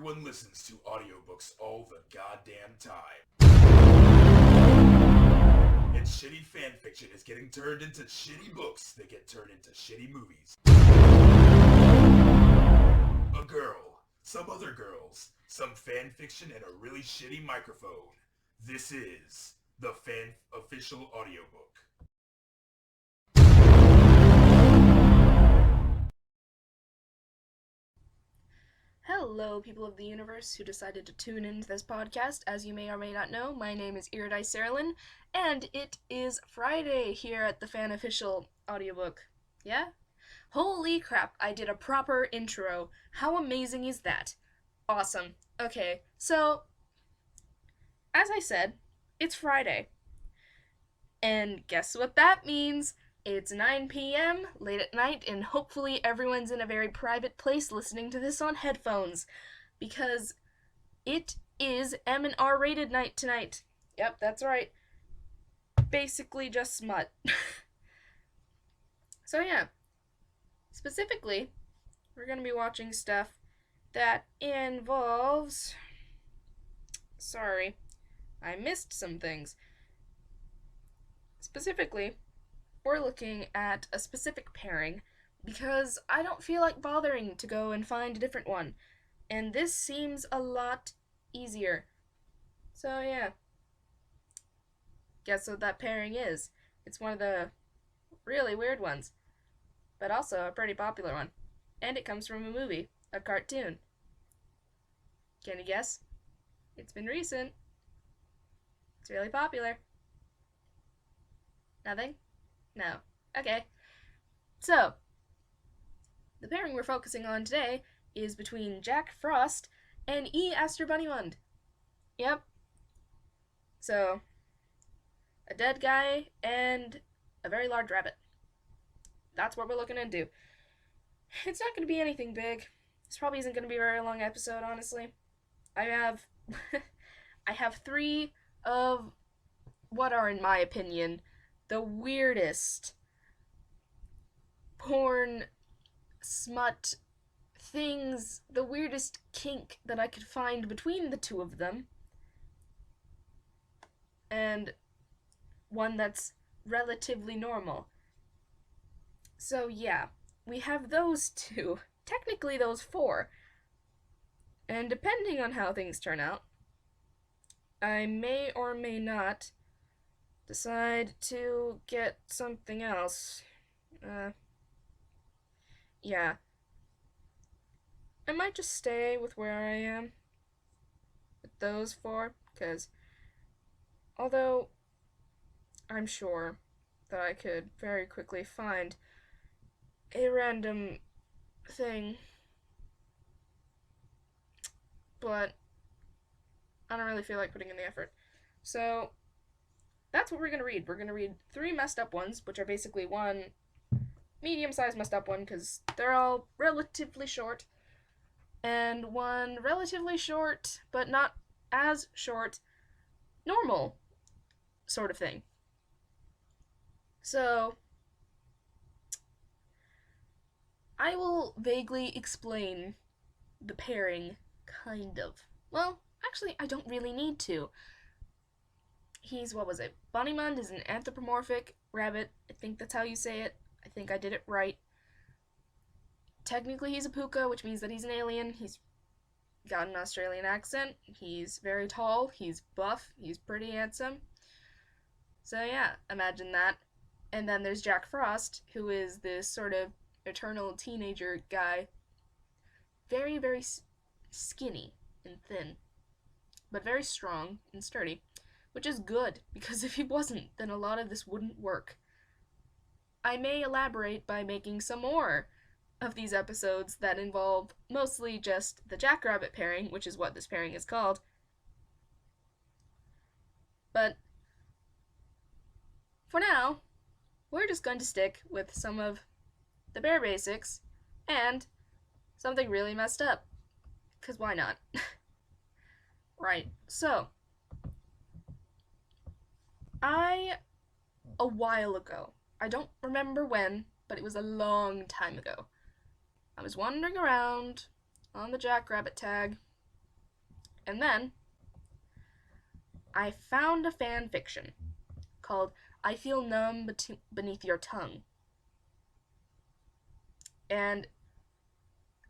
everyone listens to audiobooks all the goddamn time. And shitty fanfiction is getting turned into shitty books that get turned into shitty movies. A girl, some other girls, some fanfiction, and a really shitty microphone. This is the Fan Official Audiobook. Hello, people of the universe who decided to tune into this podcast. As you may or may not know, my name is Iridai Serlin, and it is Friday here at the Fan Official Audiobook. Yeah? Holy crap, I did a proper intro. How amazing is that? Awesome. Okay, so, as I said, it's Friday. And guess what that means? It's 9 p.m., late at night, and hopefully everyone's in a very private place listening to this on headphones. Because it is M and R rated night tonight. Yep, that's right. Basically just SMUT. So yeah. Specifically, we're going to be watching stuff that involves... Sorry, I missed some things. Specifically, we're looking at a specific pairing because I don't feel like bothering to go and find a different one. And this seems a lot easier. So yeah. Guess what that pairing is? It's one of the really weird ones, but also a pretty popular one. And it comes from a movie, a cartoon. Can you guess? It's been recent. It's really popular. Nothing? No. Okay. So, the pairing we're focusing on today is between Jack Frost and E. Aster Bunnymund. Yep. So, a dead guy and a very large rabbit. That's what we're looking into. It's not going to be anything big. This probably isn't going to be a very long episode, honestly. I have I have 3 of what are, in my opinion, the weirdest porn smut things, the weirdest kink that I could find between the 2 of them, and one that's relatively normal. So yeah, we have those 2, technically those 4, and depending on how things turn out, I may or may not decide to get something else. Yeah. I might just stay with where I am with those 4, because although I'm sure that I could very quickly find a random thing, but I don't really feel like putting in the effort. So that's what we're going to read. We're going to read 3 messed up ones, which are basically one medium-sized messed up one, because they're all relatively short, and one relatively short, but not as short, normal sort of thing. So, I will vaguely explain the pairing, kind of. Well, actually, I don't really need to. He's, what was it? Bunnymund is an anthropomorphic rabbit. I think that's how you say it. I think I did it right. Technically, he's a puka, which means that he's an alien. He's got an Australian accent. He's very tall. He's buff. He's pretty handsome. So yeah, imagine that. And then there's Jack Frost, who is this sort of eternal teenager guy. Very, very skinny and thin, but very strong and sturdy, which is good, because if he wasn't, then a lot of this wouldn't work. I may elaborate by making some more of these episodes that involve mostly just the Jackrabbit pairing, which is what this pairing is called. But for now, we're just going to stick with some of the bare basics and something really messed up. Because why not? Right, so a while ago, I don't remember when, but it was a long time ago, I was wandering around on the Jackrabbit tag, And then I found a fan fiction called I Feel Numb Beneath Your Tongue. And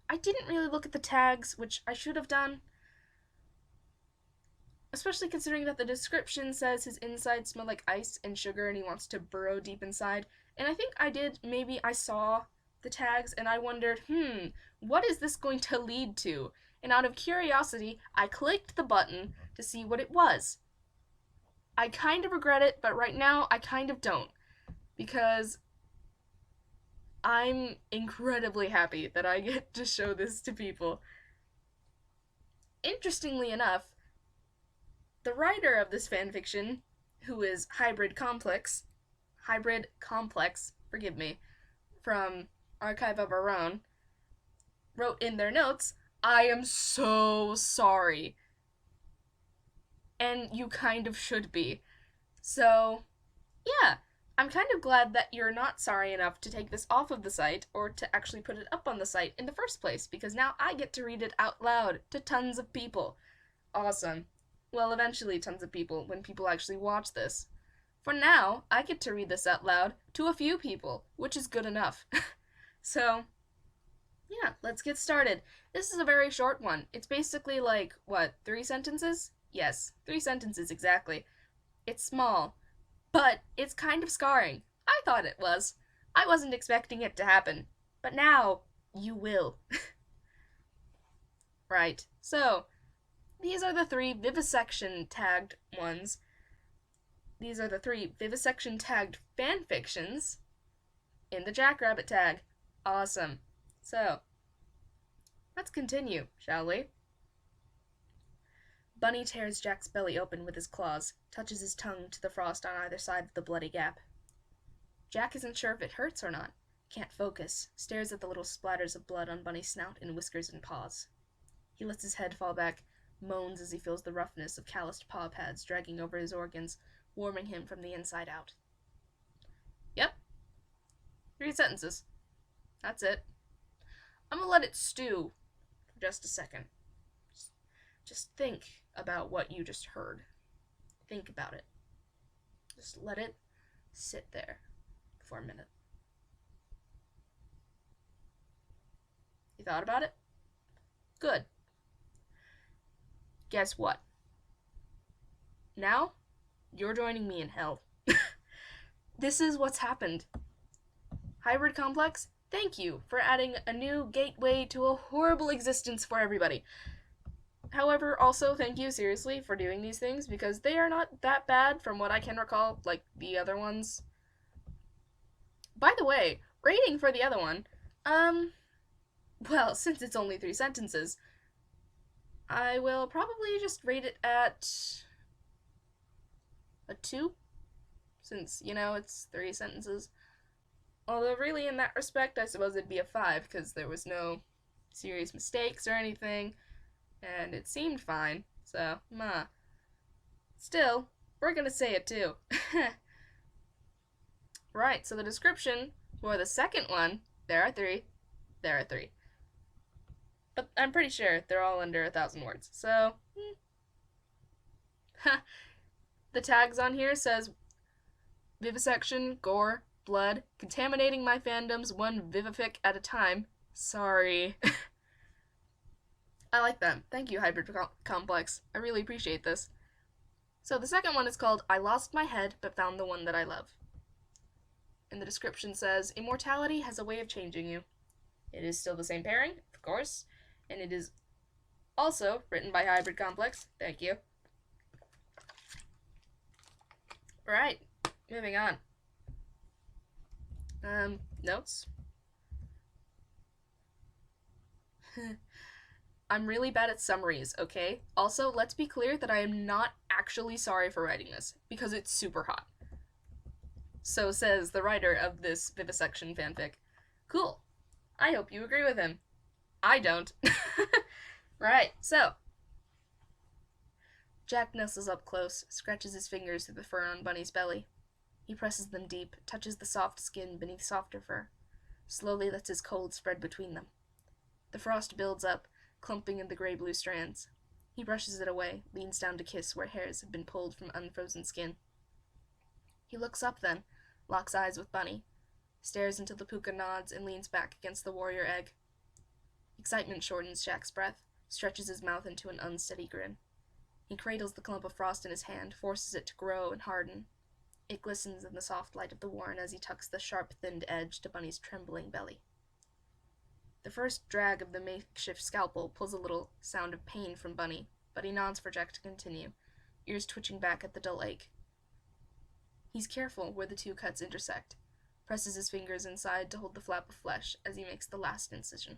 I didn't really look at the tags, which I should have done, especially considering that the description says his insides smell like ice and sugar and he wants to burrow deep inside. And I think maybe I saw the tags and I wondered, what is this going to lead to? And out of curiosity, I clicked the button to see what it was. I kind of regret it, but right now I kind of don't, because I'm incredibly happy that I get to show this to people. Interestingly enough, the writer of this fanfiction, who is HybridComplex, forgive me, from Archive of Our Own, wrote in their notes, I am so sorry. And you kind of should be. So, yeah, I'm kind of glad that you're not sorry enough to take this off of the site or to actually put it up on the site in the first place, because now I get to read it out loud to tons of people. Awesome. Well, eventually tons of people when people actually watch this. For now, I get to read this out loud to a few people, which is good enough. So, yeah, let's get started. This is a very short one. It's basically like, 3 sentences? Yes, 3 sentences exactly. It's small, but it's kind of scarring. I thought it was. I wasn't expecting it to happen, but now you will. Right, so these are the 3 vivisection tagged ones. These are the 3 vivisection tagged fanfictions in the Jackrabbit tag. Awesome. So, let's continue, shall we? Bunny tears Jack's belly open with his claws, touches his tongue to the frost on either side of the bloody gap. Jack isn't sure if it hurts or not. Can't focus, stares at the little splatters of blood on Bunny's snout and whiskers and paws. He lets his head fall back, moans as he feels the roughness of calloused paw pads dragging over his organs, warming him from the inside out. Yep. 3 sentences. That's it. I'm gonna let it stew for just a second. Just think about what you just heard. Think about it. Just let it sit there for a minute. You thought about it? Good. Guess what? Now, you're joining me in hell. This is what's happened. HybridComplex, thank you for adding a new gateway to a horrible existence for everybody. However, also, thank you, seriously, for doing these things, because they are not that bad from what I can recall, like the other ones. By the way, rating for the other one, well, since it's only 3 sentences, I will probably just rate it at a 2, since, it's 3 sentences. Although, really, in that respect, I suppose it'd be a 5, because there was no serious mistakes or anything, and it seemed fine, so, Still, we're gonna say it too. Right, so the description for the second one, there are 3. But I'm pretty sure they're all under 1,000 words, so, The tags on here says, vivisection, gore, blood, contaminating my fandoms one vivific at a time. Sorry. I like them. Thank you, HybridComplex. I really appreciate this. So the second one is called I Lost My Head But Found the One That I Love. And the description says, immortality has a way of changing you. It is still the same pairing, of course, and it is also written by HybridComplex. Thank you. Alright, moving on. Notes? I'm really bad at summaries, okay? Also, let's be clear that I am not actually sorry for writing this, because it's super hot. So says the writer of this vivisection fanfic. Cool. I hope you agree with him. I don't. Right, so. Jack nestles up close, scratches his fingers through the fur on Bunny's belly. He presses them deep, touches the soft skin beneath softer fur, slowly lets his cold spread between them. The frost builds up, clumping in the gray-blue strands. He brushes it away, leans down to kiss where hairs have been pulled from unfrozen skin. He looks up then, locks eyes with Bunny, stares until the puka nods and leans back against the warrior egg. Excitement shortens Jack's breath, stretches his mouth into an unsteady grin. He cradles the clump of frost in his hand, forces it to grow and harden. It glistens in the soft light of the warren as he tucks the sharp, thinned edge to Bunny's trembling belly. The first drag of the makeshift scalpel pulls a little sound of pain from Bunny, but he nods for Jack to continue, ears twitching back at the dull ache. He's careful where the two cuts intersect, presses his fingers inside to hold the flap of flesh as he makes the last incision.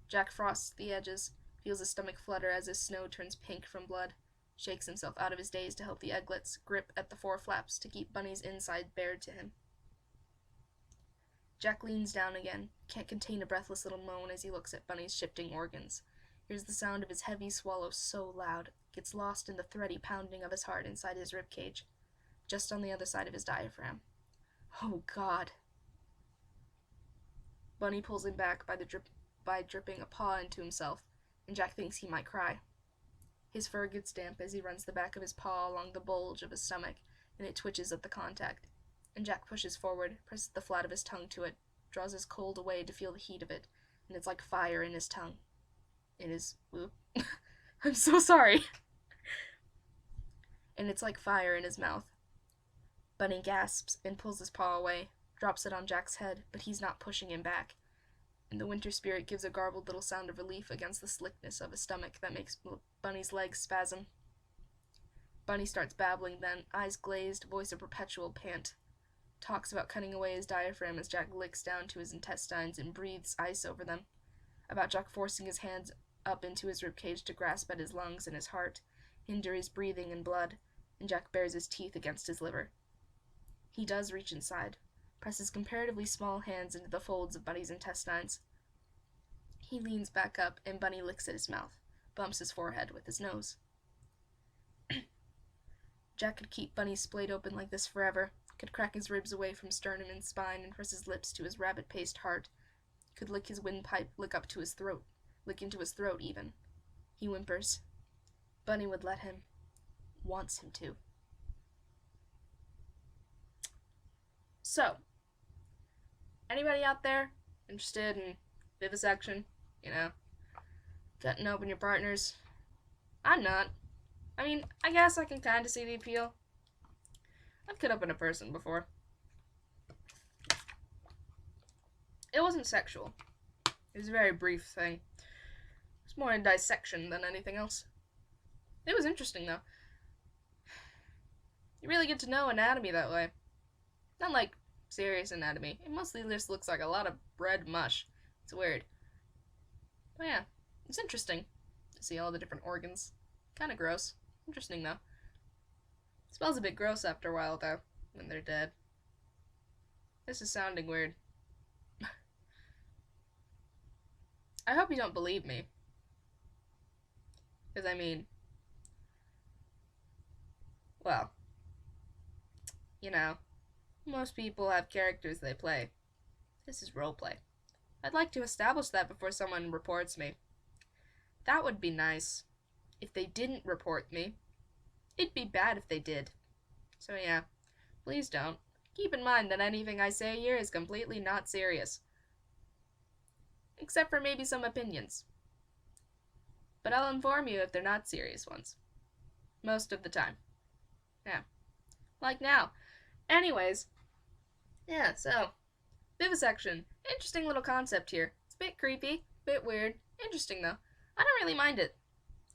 Jack frosts the edges, feels his stomach flutter as his snow turns pink from blood, shakes himself out of his daze to help the egglets grip at the four flaps to keep Bunny's inside bared to him. Jack leans down again, can't contain a breathless little moan as he looks at Bunny's shifting organs, hears the sound of his heavy swallow so loud, gets lost in the thready pounding of his heart inside his ribcage, just on the other side of his diaphragm. Oh, God. Bunny pulls him back by dripping a paw into himself, and Jack thinks he might cry. His fur gets damp as he runs the back of his paw along the bulge of his stomach, and it twitches at the contact. And Jack pushes forward, presses the flat of his tongue to it, draws his cold away to feel the heat of it, and it's like fire in his tongue. I'm so sorry. And it's like fire in his mouth. Bunny gasps and pulls his paw away, drops it on Jack's head, but he's not pushing him back. And the winter spirit gives a garbled little sound of relief against the slickness of his stomach that makes Bunny's legs spasm. Bunny starts babbling then, eyes glazed, voice a perpetual pant. Talks about cutting away his diaphragm as Jack licks down to his intestines and breathes ice over them. About Jack forcing his hands up into his ribcage to grasp at his lungs and his heart, hinder his breathing and blood, and Jack bares his teeth against his liver. He does reach inside, presses comparatively small hands into the folds of Bunny's intestines. He leans back up, and Bunny licks at his mouth, bumps his forehead with his nose. Jack could keep Bunny splayed open like this forever, could crack his ribs away from sternum and spine and press his lips to his rabbit-paced heart, could lick his windpipe, lick into his throat even. He whimpers. Bunny would let him. Wants him to. So, anybody out there interested in vivisection? Cutting open your partners? I'm not. I mean, I guess I can kind of see the appeal. I've cut open a person before. It wasn't sexual. It was a very brief thing. It was more in dissection than anything else. It was interesting, though. You really get to know anatomy that way. Not like serious anatomy. It mostly just looks like a lot of bread mush. It's weird. But yeah, it's interesting to see all the different organs. Kind of gross. Interesting, though. It smells a bit gross after a while, though, when they're dead. This is sounding weird. I hope you don't believe me. Because, I mean, well, most people have characters they play. This is roleplay. I'd like to establish that before someone reports me. That would be nice. If they didn't report me, it'd be bad if they did. So yeah, please don't. Keep in mind that anything I say here is completely not serious. Except for maybe some opinions. But I'll inform you if they're not serious ones. Most of the time. Yeah. Like now. Anyways. Yeah, so. Vivisection. Interesting little concept here. It's a bit creepy, bit weird. Interesting though. I don't really mind it.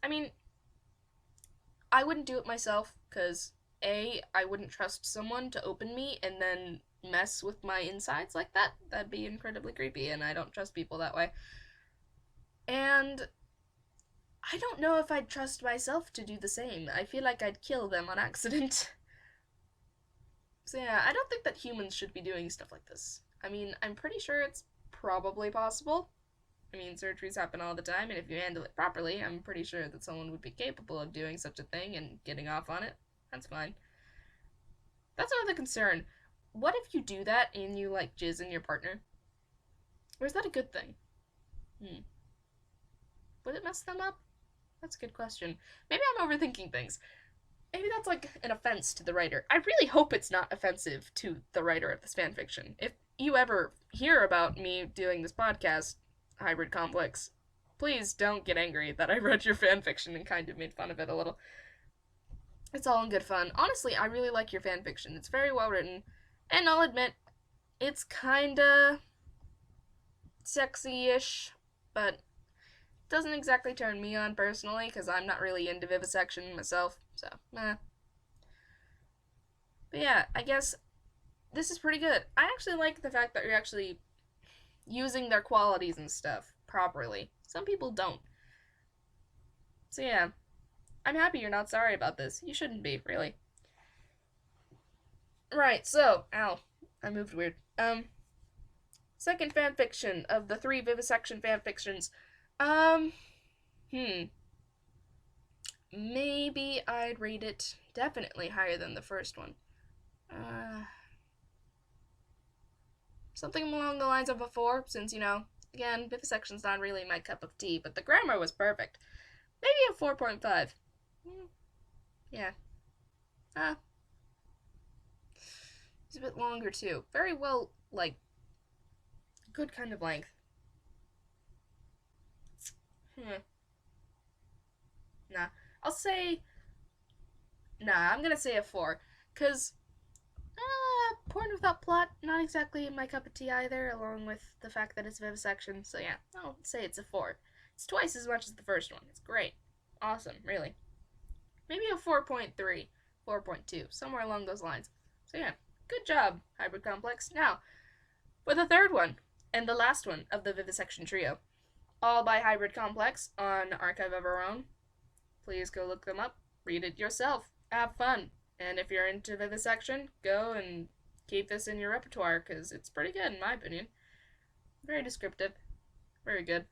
I mean, I wouldn't do it myself, because A, I wouldn't trust someone to open me and then mess with my insides like that. That'd be incredibly creepy, and I don't trust people that way. And I don't know if I'd trust myself to do the same. I feel like I'd kill them on accident. So yeah, I don't think that humans should be doing stuff like this. I mean, I'm pretty sure it's probably possible. I mean, surgeries happen all the time, and if you handle it properly, I'm pretty sure that someone would be capable of doing such a thing and getting off on it. That's fine. That's another concern. What if you do that and you, jizz in your partner? Or is that a good thing? Would it mess them up? That's a good question. Maybe I'm overthinking things. Maybe that's like an offense to the writer. I really hope it's not offensive to the writer of this fanfiction. If you ever hear about me doing this podcast, HybridComplex, please don't get angry that I read your fanfiction and kind of made fun of it a little. It's all in good fun. Honestly, I really like your fanfiction. It's very well written, and I'll admit, it's kinda sexy-ish, but doesn't exactly turn me on personally, because I'm not really into vivisection myself, so, meh. But yeah, I guess this is pretty good. I actually like the fact that you're actually using their qualities and stuff properly. Some people don't. So yeah, I'm happy you're not sorry about this. You shouldn't be, really. Right, so, ow, I moved weird. Second fanfiction of the 3 vivisection fanfictions. Maybe I'd rate it definitely higher than the first one. Something along the lines of a 4, since, again, vivisection's not really my cup of tea, but the grammar was perfect. Maybe a 4.5. Yeah. It's a bit longer, too. Very well, good kind of length. Nah. I'm gonna say a 4. Because, porn without plot, not exactly my cup of tea either, along with the fact that it's vivisection, so yeah, I'll say it's a 4. It's twice as much as the first one. It's great. Awesome, really. Maybe a 4.3, 4.2, somewhere along those lines. So yeah, good job, HybridComplex. Now, for the third one, and the last one of the vivisection trio, all by HybridComplex on Archive of Our Own. Please go look them up, read it yourself, have fun. And if you're into vivisection, go and keep this in your repertoire, because it's pretty good, in my opinion. Very descriptive. Very good.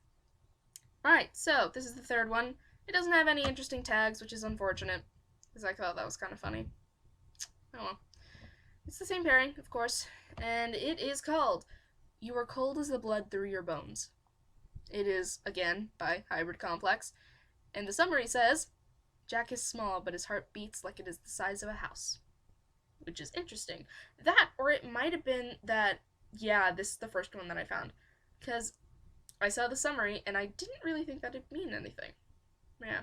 Alright, so this is the third one. It doesn't have any interesting tags, which is unfortunate, because I thought that was kind of funny. Oh well. It's the same pairing, of course, and it is called You Are Cold as the Blood Through Your Bones. It is, again, by HybridComplex, and the summary says, Jack is small, but his heart beats like it is the size of a house. Which is interesting. That, or it might have been that, yeah, this is the first one that I found. Because I saw the summary, and I didn't really think that it'd mean anything. Yeah,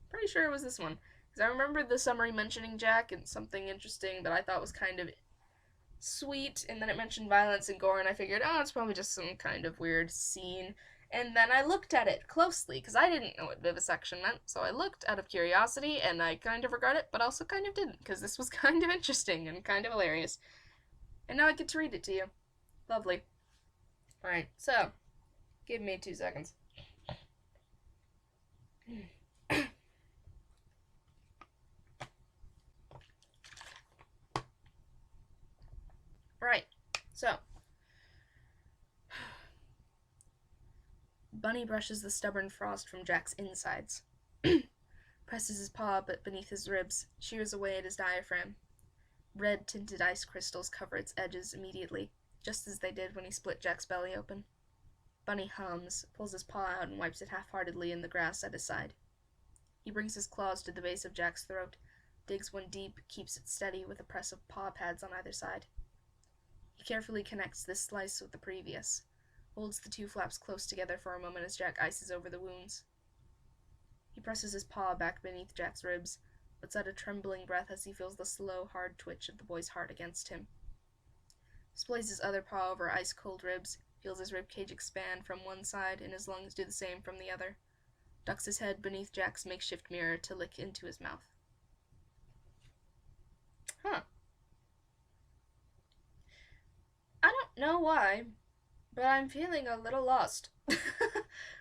pretty sure it was this one. Because I remember the summary mentioning Jack and something interesting that I thought was kind of sweet, and then it mentioned violence and gore, and I figured, oh, it's probably just some kind of weird scene. And then I looked at it closely, because I didn't know what vivisection meant, so I looked out of curiosity, and I kind of regret it, but also kind of didn't, because this was kind of interesting and kind of hilarious. And now I get to read it to you. Lovely. Alright, so, give me 2 seconds. Right, so, Bunny brushes the stubborn frost from Jack's insides, presses his paw beneath his ribs, shears away at his diaphragm. Red tinted ice crystals cover its edges immediately, just as they did when he split Jack's belly open. Bunny hums, pulls his paw out, and wipes it half-heartedly in the grass at his side. He brings his claws to the base of Jack's throat, digs one deep, keeps it steady with a press of paw pads on either side. He carefully connects this slice with the previous, holds the 2 flaps close together for a moment as Jack ices over the wounds. He presses his paw back beneath Jack's ribs, lets out a trembling breath as he feels the slow, hard twitch of the boy's heart against him. Displays his other paw over ice-cold ribs, feels his ribcage expand from one side and his lungs do the same from the other. Ducks his head beneath Jack's makeshift mirror to lick into his mouth. Huh. I don't know why, but I'm feeling a little lost.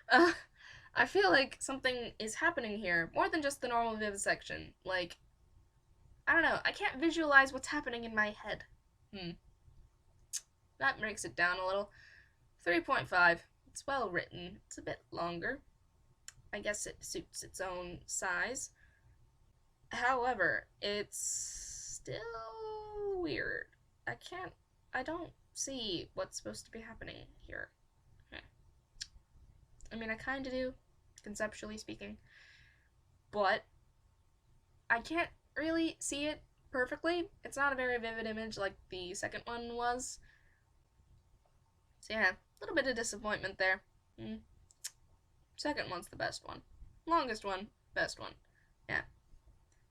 I feel like something is happening here, more than just the normal vivisection. Like, I don't know, I can't visualize what's happening in my head. That breaks it down a little. 3.5. It's well written. It's a bit longer. I guess it suits its own size. However, it's still weird. I don't see what's supposed to be happening here. I mean, I kinda do, conceptually speaking. but I can't really see it perfectly. It's not a very vivid image like the second one was. So yeah, a little bit of disappointment there. Second one's the best one. Longest one, best one. Yeah.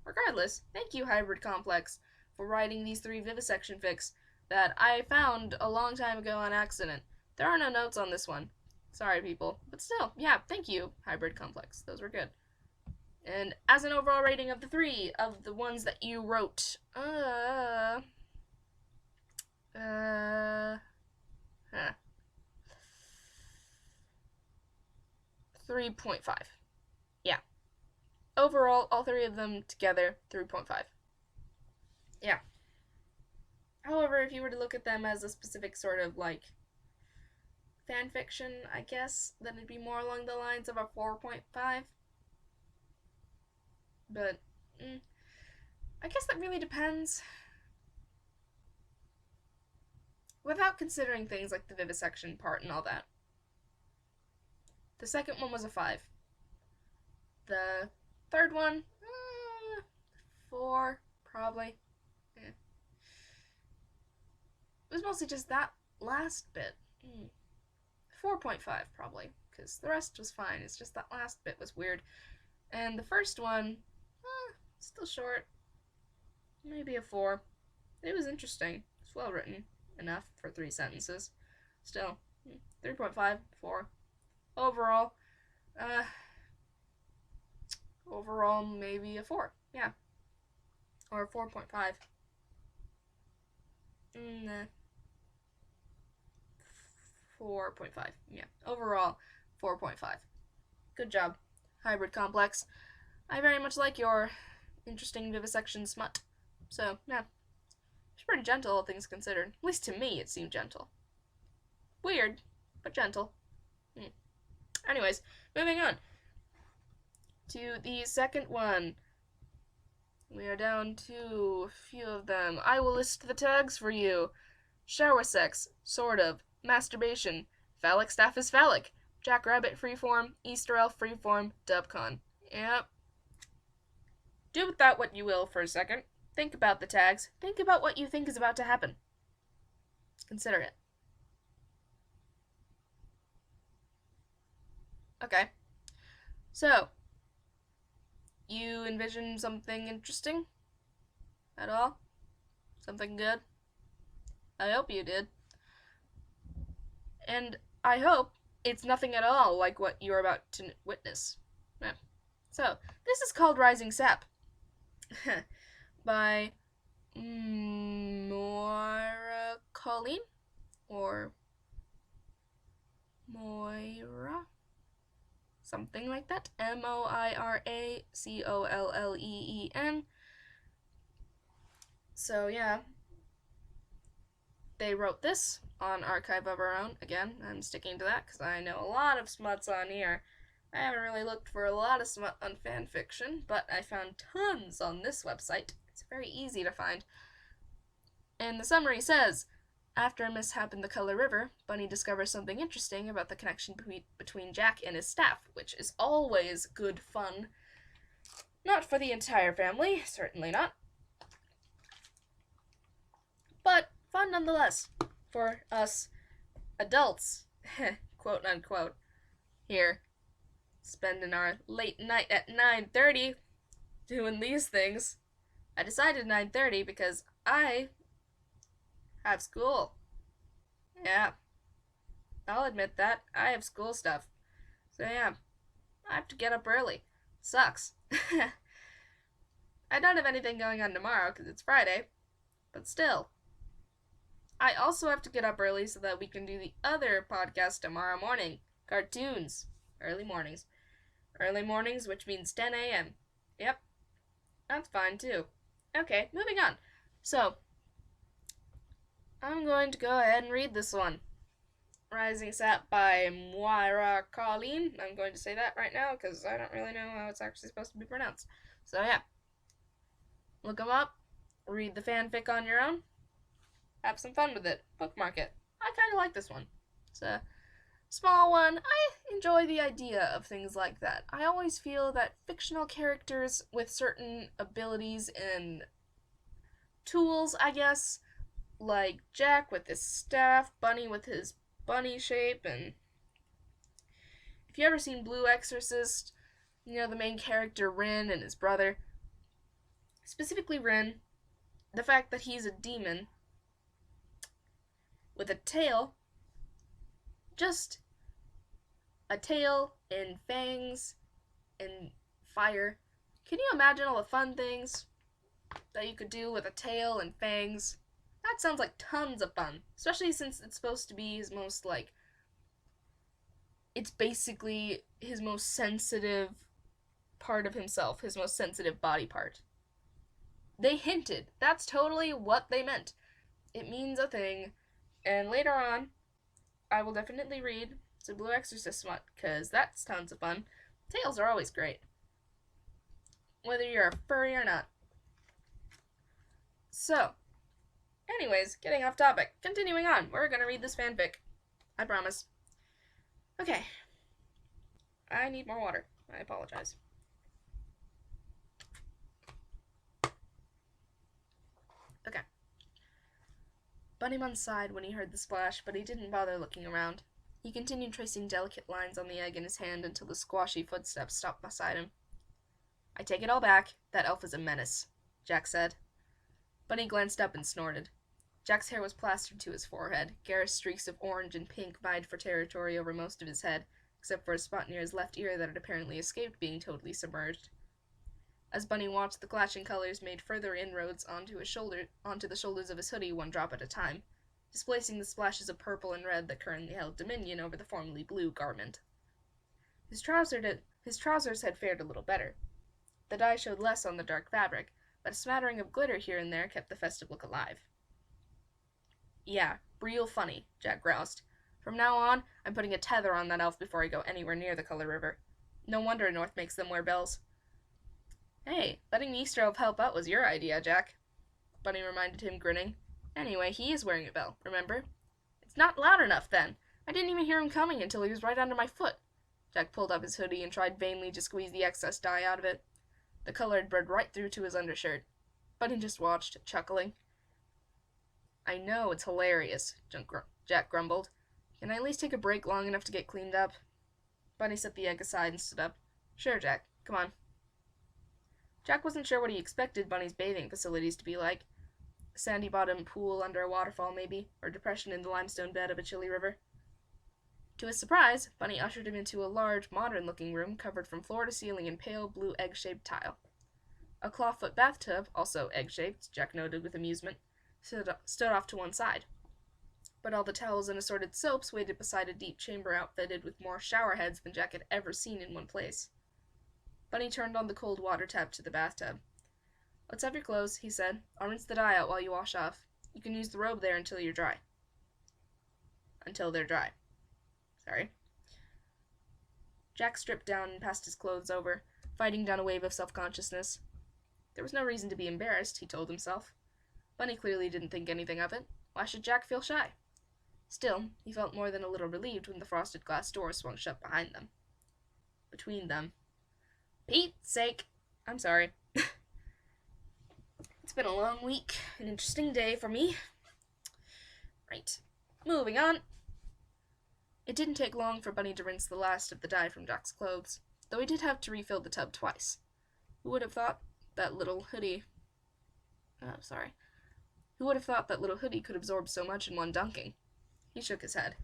Regardless, thank you, HybridComplex, for writing these 3 vivisection fics that I found a long time ago on accident. There are no notes on this one. Sorry, people. But still, yeah, thank you, HybridComplex. Those were good. And as an overall rating of the 3 of the ones that you wrote, 3.5. Yeah. Overall, all 3 of them together, 3.5. Yeah. However, if you were to look at them as a specific sort of, like, fan fiction, I guess, then it'd be more along the lines of a 4.5. But, I guess that really depends. Without considering things like the vivisection part and all that. The second one was a 5. The third one, 4, probably. It was mostly just that last bit. 4.5, probably, because the rest was fine. It's just that last bit was weird. And the first one, still short. Maybe a 4. It was interesting. It's well written enough for 3 sentences. Still, 3.5, 4. Overall, maybe a 4. Yeah. Or a 4.5. Nah. 4.5. Yeah. Overall, 4.5. Good job, HybridComplex. I very much like your interesting vivisection smut. So, yeah. It's pretty gentle, all things considered. At least to me, it seemed gentle. Weird, but gentle. Anyways, moving on to the second one. We are down to a few of them. I will list the tags for you. Shower sex, sort of. Masturbation. Phallic staff is phallic. Jackrabbit freeform. Easter elf freeform. Dubcon. Yep. Do with that what you will for a second. Think about the tags. Think about what you think is about to happen. Consider it. Okay. So, you envision something interesting? At all? Something good? I hope you did. And I hope it's nothing at all like what you're about to witness. Yeah. So, this is called Rising Sap. By MoiraColleen? Or Moira? Something like that. MoiraColleen. So, yeah. They wrote this on Archive of Our Own. Again, I'm sticking to that because I know a lot of smuts on here. I haven't really looked for a lot of smut on fanfiction, but I found tons on this website. It's very easy to find. And the summary says, after a mishap in the Color River, Bunny discovers something interesting about the connection between Jack and his staff, which is always good fun. Not for the entire family, certainly not. But fun nonetheless for us adults, quote unquote, here, spending our late night at 9:30 doing these things. I decided 9:30 because I have school. Yeah, I'll admit that. I have school stuff. So yeah, I have to get up early. Sucks. I don't have anything going on tomorrow because it's Friday, but still. I also have to get up early so that we can do the other podcast tomorrow morning. Cartoons. Early mornings. Early mornings, which means 10 a.m. Yep. That's fine, too. Okay, moving on. So, I'm going to go ahead and read this one. Rising Sap by MoiraColleen. I'm going to say that right now because I don't really know how it's actually supposed to be pronounced. So, yeah. Look them up. Read the fanfic on your own. Have some fun with it. Bookmark it. I kind of like this one. It's small one. I enjoy the idea of things like that. I always feel that fictional characters with certain abilities and tools, I guess, like Jack with his staff, Bunny with his bunny shape, and if you ever seen Blue Exorcist, you know the main character Rin and his brother, specifically Rin, the fact that he's a demon with a tail, just a tail and fangs and fire. Can you imagine all the fun things that you could do with a tail and fangs? That sounds like tons of fun, especially since it's supposed to be his most, like, it's basically his most sensitive part of himself, his most sensitive body part. They hinted. That's totally what they meant. It means a thing. And later on, I will definitely read the Blue Exorcist SMUT, because that's tons of fun. Tails are always great, whether you're a furry or not. So, anyways, getting off topic. Continuing on, we're gonna read this fanfic. I promise. Okay. I need more water. I apologize. Okay. Bunnymun sighed when he heard the splash, but he didn't bother looking around. He continued tracing delicate lines on the egg in his hand until the squashy footsteps stopped beside him. I take it all back. That elf is a menace, Jack said. Bunny glanced up and snorted. Jack's hair was plastered to his forehead. Garish streaks of orange and pink vied for territory over most of his head, except for a spot near his left ear that had apparently escaped being totally submerged. As Bunny watched, the clashing colors made further inroads onto the shoulders of his hoodie, one drop at a time, displacing the splashes of purple and red that currently held dominion over the formerly blue garment. His trousers had fared a little better. The dye showed less on the dark fabric, but a smattering of glitter here and there kept the festive look alive. Yeah, real funny, Jack groused. From now on, I'm putting a tether on that elf before I go anywhere near the Color River. No wonder North makes them wear bells. Hey, letting the Easter elf help out was your idea, Jack, Bunny reminded him, grinning. Anyway, he is wearing a bell, remember? It's not loud enough, then. I didn't even hear him coming until he was right under my foot. Jack pulled up his hoodie and tried vainly to squeeze the excess dye out of it. The color had burned right through to his undershirt. Bunny just watched, chuckling. I know, it's hilarious, Jack grumbled. Can I at least take a break long enough to get cleaned up? Bunny set the egg aside and stood up. Sure, Jack. Come on. Jack wasn't sure what he expected Bunny's bathing facilities to be like. A sandy-bottom pool under a waterfall, maybe, or a depression in the limestone bed of a chilly river. To his surprise, Bunny ushered him into a large, modern-looking room covered from floor to ceiling in pale blue egg-shaped tile. A clawfoot bathtub, also egg-shaped, Jack noted with amusement, stood off to one side. But all the towels and assorted soaps waited beside a deep chamber outfitted with more shower heads than Jack had ever seen in one place. Bunny turned on the cold water tap to the bathtub. Let's have your clothes, he said. I'll rinse the dye out while you wash off. You can use the robe there until you're dry. Until they're dry. Sorry. Jack stripped down and passed his clothes over, fighting down a wave of self-consciousness. There was no reason to be embarrassed, he told himself. Bunny clearly didn't think anything of it. Why should Jack feel shy? Still, he felt more than a little relieved when the frosted glass door swung shut behind them. Between them. Pete's sake! I'm sorry. It's been a long week, an interesting day for me. Right. Moving on. It didn't take long for Bunny to rinse the last of the dye from Jack's clothes, though he did have to refill the tub twice. Who would have thought that little hoodie... Who would have thought that little hoodie could absorb so much in one dunking? He shook his head.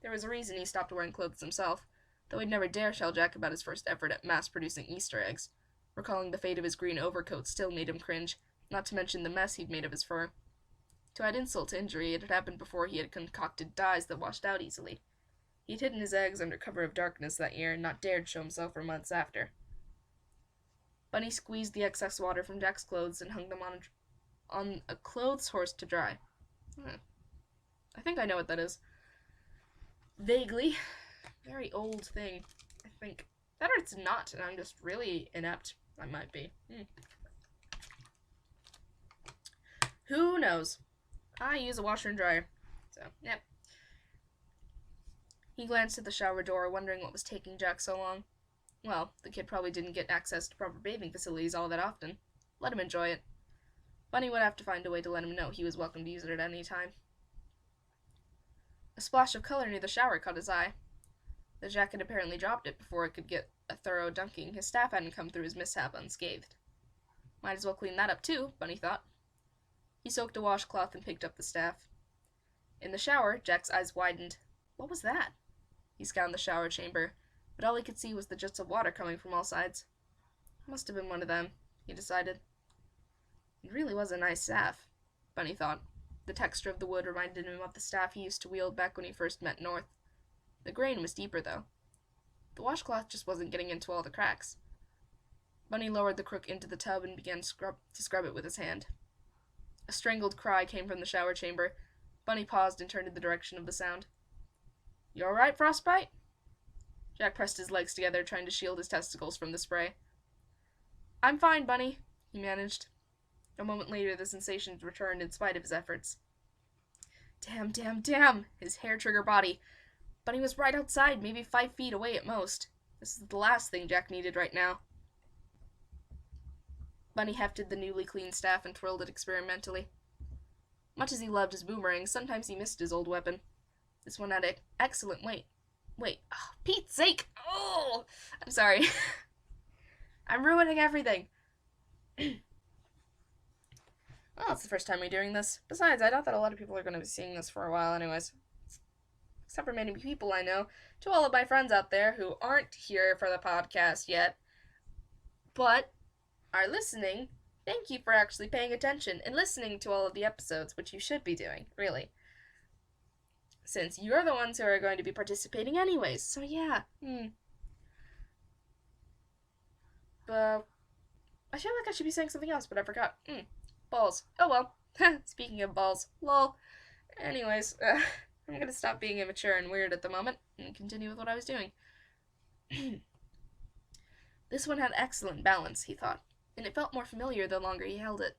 There was a reason he stopped wearing clothes himself, though he'd never dare tell Jack about his first effort at mass-producing Easter eggs. Recalling the fate of his green overcoat still made him cringe, not to mention the mess he'd made of his fur. To add insult to injury, it had happened before he had concocted dyes that washed out easily. He'd hidden his eggs under cover of darkness that year and not dared show himself for months after. Bunny squeezed the excess water from Jack's clothes and hung them on a clothes horse to dry. I think I know what that is. Vaguely. Very old thing, I think. That or it's not, and I'm just really inept. I might be. Who knows? I use a washer and dryer. So, yep. He glanced at the shower door, wondering what was taking Jack so long. Well, the kid probably didn't get access to proper bathing facilities all that often. Let him enjoy it. Bunny would have to find a way to let him know he was welcome to use it at any time. A splash of color near the shower caught his eye. The Jack had apparently dropped it before it could get a thorough dunking. His staff hadn't come through his mishap unscathed. Might as well clean that up too, Bunny thought. He soaked a washcloth and picked up the staff. In the shower, Jack's eyes widened. What was that? He scanned the shower chamber, but all he could see was the jets of water coming from all sides. Must have been one of them, he decided. It really was a nice staff, Bunny thought. The texture of the wood reminded him of the staff he used to wield back when he first met North. The grain was deeper, though. The washcloth just wasn't getting into all the cracks. Bunny lowered the crook into the tub and began to scrub it with his hand. A strangled cry came from the shower chamber. Bunny paused and turned in the direction of the sound. You all right, Frostbite? Jack pressed his legs together, trying to shield his testicles from the spray. I'm fine, Bunny, he managed. A moment later, the sensations returned in spite of his efforts. Damn, his hair-trigger body. Bunny was right outside, maybe 5 feet away at most. This is the last thing Jack needed right now. Bunny hefted the newly cleaned staff and twirled it experimentally. Much as he loved his boomerang, sometimes he missed his old weapon. This one had excellent weight. Wait, oh, Pete's sake! Oh! I'm sorry. I'm ruining everything. Well, it's the first time we're doing this. Besides, I doubt that a lot of people are going to be seeing this for a while anyways. Except for many people I know. To all of my friends out there who aren't here for the podcast yet, but are listening, thank you for actually paying attention and listening to all of the episodes, which you should be doing, really. Since you're the ones who are going to be participating anyways, so yeah. But I feel like I should be saying something else, but I forgot. Balls. Oh well. Speaking of balls. Lol. Anyways, I'm gonna stop being immature and weird at the moment and continue with what I was doing. This one had excellent balance, he thought, and it felt more familiar the longer he held it.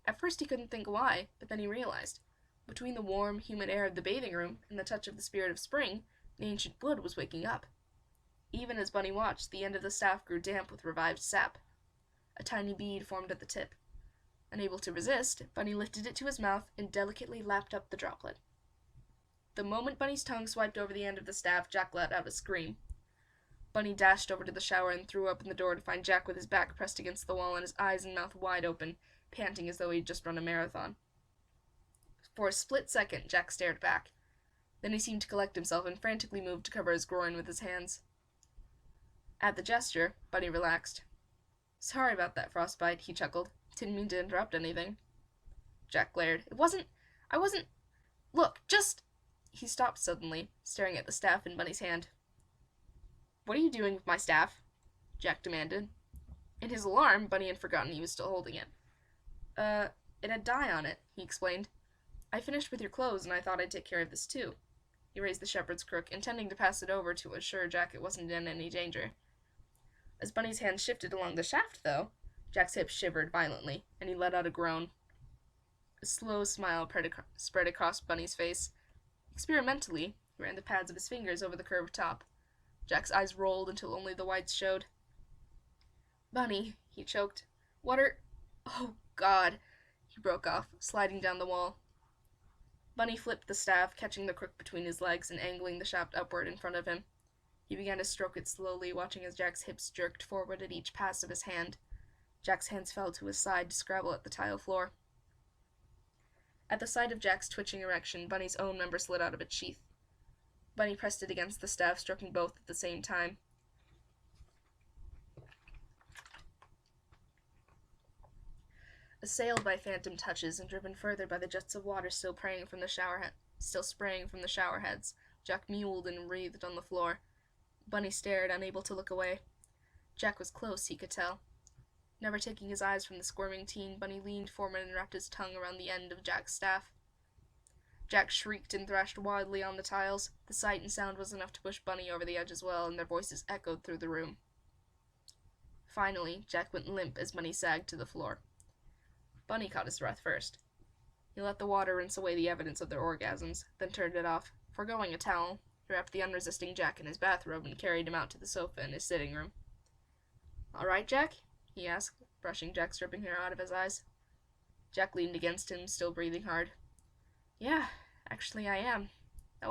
At first he couldn't think why, but then he realized. Between the warm, humid air of the bathing room and the touch of the spirit of spring, the ancient wood was waking up. Even as Bunny watched, the end of the staff grew damp with revived sap. A tiny bead formed at the tip. Unable to resist, Bunny lifted it to his mouth and delicately lapped up the droplet. The moment Bunny's tongue swiped over the end of the staff, Jack let out a scream. Bunny dashed over to the shower and threw open the door to find Jack with his back pressed against the wall and his eyes and mouth wide open, panting as though he'd just run a marathon. For a split second, Jack stared back. Then he seemed to collect himself and frantically moved to cover his groin with his hands. At the gesture, Bunny relaxed. Sorry about that, Frostbite, he chuckled. Didn't mean to interrupt anything. Jack glared. I wasn't... Look, just... He stopped suddenly, staring at the staff in Bunny's hand. What are you doing with my staff? Jack demanded. In his alarm, Bunny had forgotten he was still holding it. It had dye on it, he explained. I finished with your clothes, and I thought I'd take care of this too. He raised the shepherd's crook, intending to pass it over to assure Jack it wasn't in any danger. As Bunny's hand shifted along the shaft, though, Jack's hips shivered violently, and he let out a groan. A slow smile spread across Bunny's face. Experimentally, he ran the pads of his fingers over the curved top. Jack's eyes rolled until only the whites showed. Bunny, he choked. What are... Oh, God, he broke off, sliding down the wall. Bunny flipped the staff, catching the crook between his legs and angling the shaft upward in front of him. He began to stroke it slowly, watching as Jack's hips jerked forward at each pass of his hand. Jack's hands fell to his side to scrabble at the tile floor. At the sight of Jack's twitching erection, Bunny's own member slid out of its sheath. Bunny pressed it against the staff, stroking both at the same time. Assailed by phantom touches and driven further by the jets of water still spraying from the shower heads, Jack mewled and writhed on the floor. Bunny stared, unable to look away. Jack was close, he could tell. Never taking his eyes from the squirming teen, Bunny leaned forward and wrapped his tongue around the end of Jack's staff. Jack shrieked and thrashed wildly on the tiles. The sight and sound was enough to push Bunny over the edge as well, and their voices echoed through the room. Finally, Jack went limp as Bunny sagged to the floor. Bunny caught his breath first. He let the water rinse away the evidence of their orgasms, then turned it off, foregoing a towel, wrapped the unresisting Jack in his bathrobe and carried him out to the sofa in his sitting room. "All right, Jack?" he asked, brushing Jack's dripping hair out of his eyes. Jack leaned against him, still breathing hard. "Yeah, actually I am. I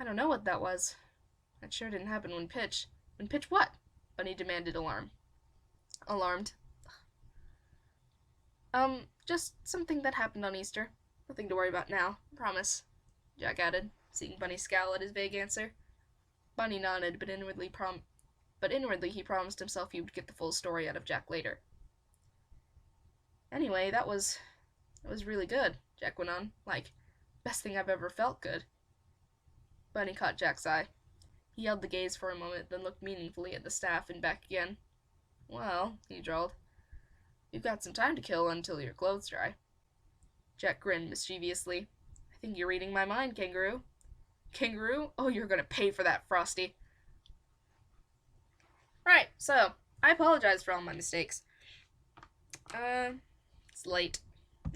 don't know what that was. That sure didn't happen when Pitch..." "When Pitch what?" Bunny demanded, alarmed. Just something that happened on Easter. Nothing to worry about now, promise," Jack added, seeing Bunny scowl at his vague answer. Bunny nodded, but inwardly he promised himself he would get the full story out of Jack later. "Anyway, that was really good," Jack went on. "Like, best thing I've ever felt good." Bunny caught Jack's eye. He held the gaze for a moment, then looked meaningfully at the staff and back again. "Well," he drawled, "you've got some time to kill until your clothes dry." Jack grinned mischievously. "I think you're reading my mind, Kangaroo." "Kangaroo? Oh, you're gonna pay for that, Frosty." Right, so, I apologize for all my mistakes. It's late.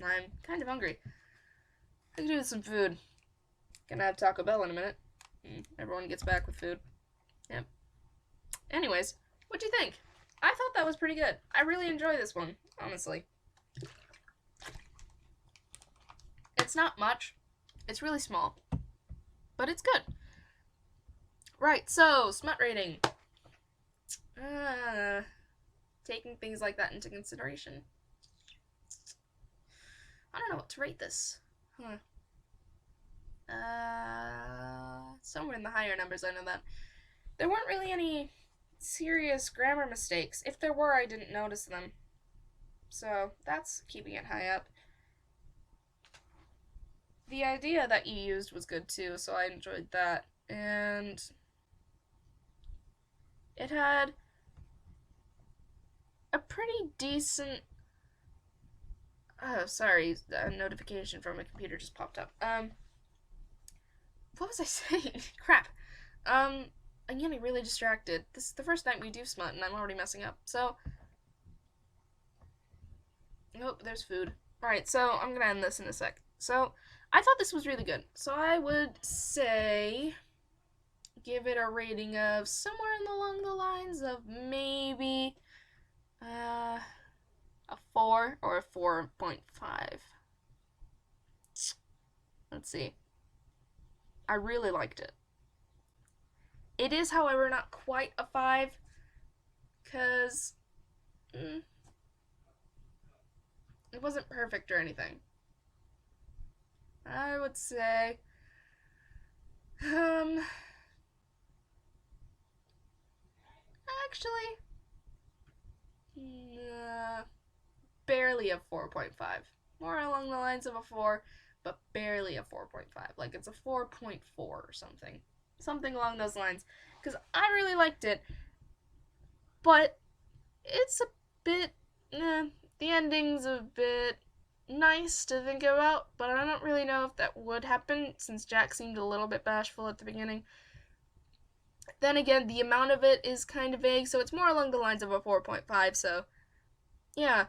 I'm kind of hungry. I could do with some food. Gonna have Taco Bell in a minute. Everyone gets back with food. Yep. Anyways, what'd you think? I thought that was pretty good. I really enjoy this one, honestly. It's not much. It's really small. But it's good. Right, so, SMUT rating. Taking things like that into consideration. I don't know what to rate this. Somewhere in the higher numbers, I know that. There weren't really any serious grammar mistakes. If there were, I didn't notice them. So, that's keeping it high up. The idea that you used was good too, so I enjoyed that. And it had a pretty decent... Oh, sorry, a notification from my computer just popped up. What was I saying? Crap. I'm getting really distracted. This is the first night we do SMUT, and I'm already messing up, so... Oh, there's food. Alright, so I'm gonna end this in a sec. So, I thought this was really good. So I would say... give it a rating of somewhere along the lines of maybe... a 4 or a 4.5. Let's see. I really liked it. It is, however, not quite a 5, because it wasn't perfect or anything. I would say, actually, barely a 4.5. More along the lines of a 4, but barely a 4.5. Like, it's a 4.4 or something. Something along those lines. Because I really liked it, but it's a bit, the ending's a bit nice to think about, but I don't really know if that would happen, since Jack seemed a little bit bashful at the beginning. Then again, the amount of it is kind of vague, so it's more along the lines of a 4.5, so, yeah.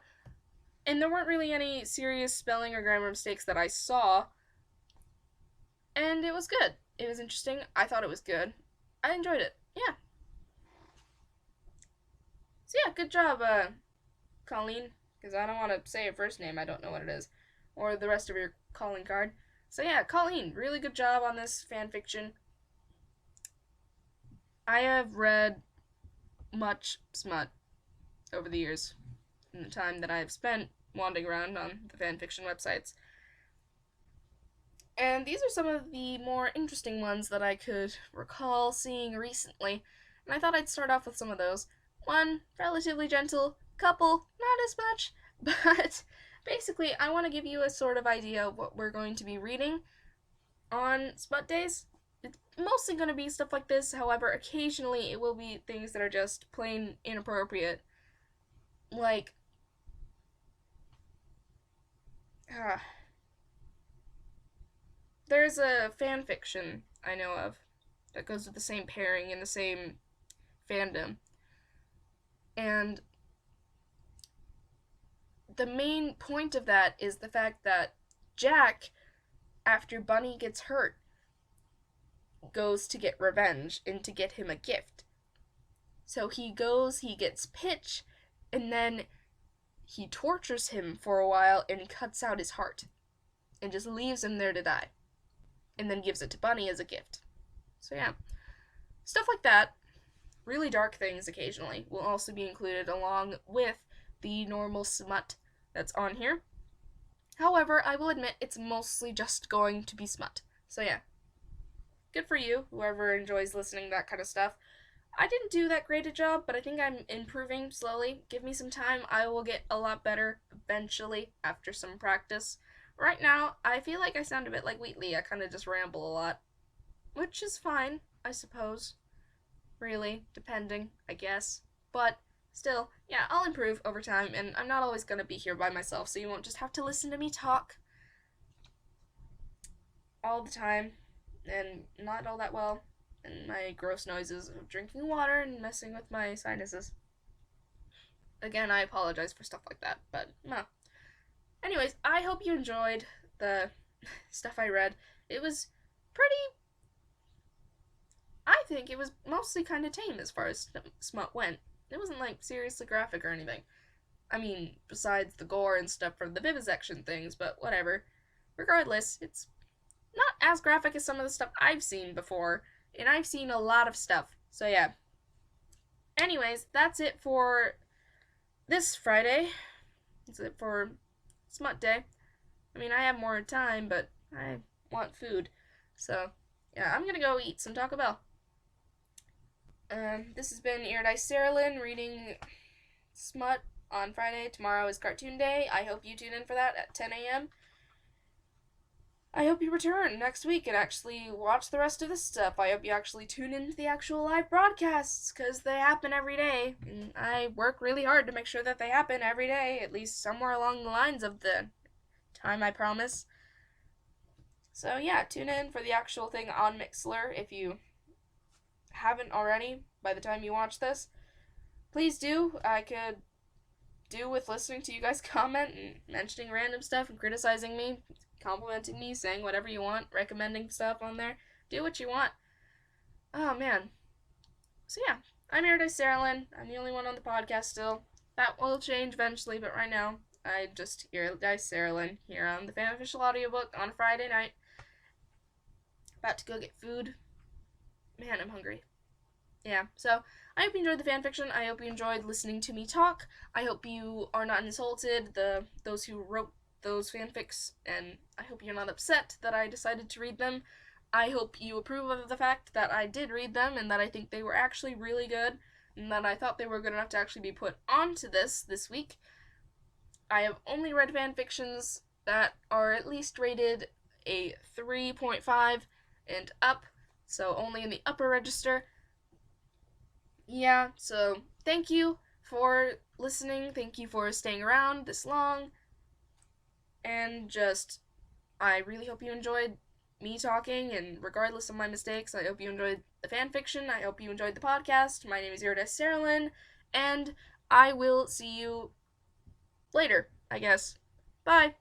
And there weren't really any serious spelling or grammar mistakes that I saw, and it was good. It was interesting. I thought it was good. I enjoyed it. Yeah. So yeah, good job, Colleen, because I don't want to say your first name, I don't know what it is, or the rest of your calling card. So yeah, Colleen, really good job on this fanfiction. I have read much SMUT over the years, in the time that I have spent wandering around on the fanfiction websites. And these are some of the more interesting ones that I could recall seeing recently, and I thought I'd start off with some of those. One, relatively gentle, couple, not as much, but basically I want to give you a sort of idea of what we're going to be reading on SMUT days. It's mostly going to be stuff like this, however, occasionally it will be things that are just plain inappropriate. Like, there's a fanfiction I know of that goes with the same pairing and the same fandom. And the main point of that is the fact that Jack, after Bunny gets hurt, goes to get revenge and to get him a gift. So he goes, he gets Pitch, and then he tortures him for a while and cuts out his heart and just leaves him there to die, and then gives it to Bunny as a gift. So yeah, stuff like that, really dark things occasionally, will also be included along with the normal smut that's on here. However, I will admit it's mostly just going to be smut. So yeah, good for you, whoever enjoys listening to that kind of stuff. I didn't do that great a job, but I think I'm improving slowly. Give me some time, I will get a lot better eventually after some practice. Right now, I feel like I sound a bit like Wheatley. I kind of just ramble a lot, which is fine, I suppose. Really, depending, I guess. But still, yeah, I'll improve over time, and I'm not always going to be here by myself, so you won't just have to listen to me talk all the time, and not all that well, and my gross noises of drinking water and messing with my sinuses. Again, I apologize for stuff like that, but no. Anyways, I hope you enjoyed the stuff I read. It was I think it was mostly kind of tame as far as smut went. It wasn't, like, seriously graphic or anything. I mean, besides the gore and stuff from the vivisection things, but whatever. Regardless, it's not as graphic as some of the stuff I've seen before, and I've seen a lot of stuff, so yeah. Anyways, that's it for this Friday. That's it for Smut Day. I mean, I have more time, but I want food, so yeah, I'm gonna go eat some Taco Bell. This has been Iridai Saralyn reading Smut on Friday. Tomorrow is Cartoon Day. I hope you tune in for that at 10 a.m. I hope you return next week and actually watch the rest of this stuff. I hope you actually tune into the actual live broadcasts, because they happen every day. And I work really hard to make sure that they happen every day, at least somewhere along the lines of the time I promise. So yeah, tune in for the actual thing on Mixlr if you haven't already by the time you watch this. Please do. I could do with listening to you guys comment and mentioning random stuff and criticizing me, complimenting me, saying whatever you want, recommending stuff on there. Do what you want. Oh man. So yeah, I'm Iridai Saralyn. I'm the only one on the podcast still. That will change eventually, but right now, I just Iridai Saralyn here on the Fan Official audiobook on Friday night. About to go get food. Man, I'm hungry. Yeah, so I hope you enjoyed the fanfiction. I hope you enjoyed listening to me talk. I hope you are not insulted, those who wrote those fanfics, and I hope you're not upset that I decided to read them. I hope you approve of the fact that I did read them, and that I think they were actually really good, and that I thought they were good enough to actually be put onto this week. I have only read fanfictions that are at least rated a 3.5 and up, so only in the upper register. Yeah, so thank you for listening, thank you for staying around this long, and just, I really hope you enjoyed me talking, and regardless of my mistakes, I hope you enjoyed the fanfiction, I hope you enjoyed the podcast. My name is Iridai Saralyn, and I will see you later, I guess. Bye!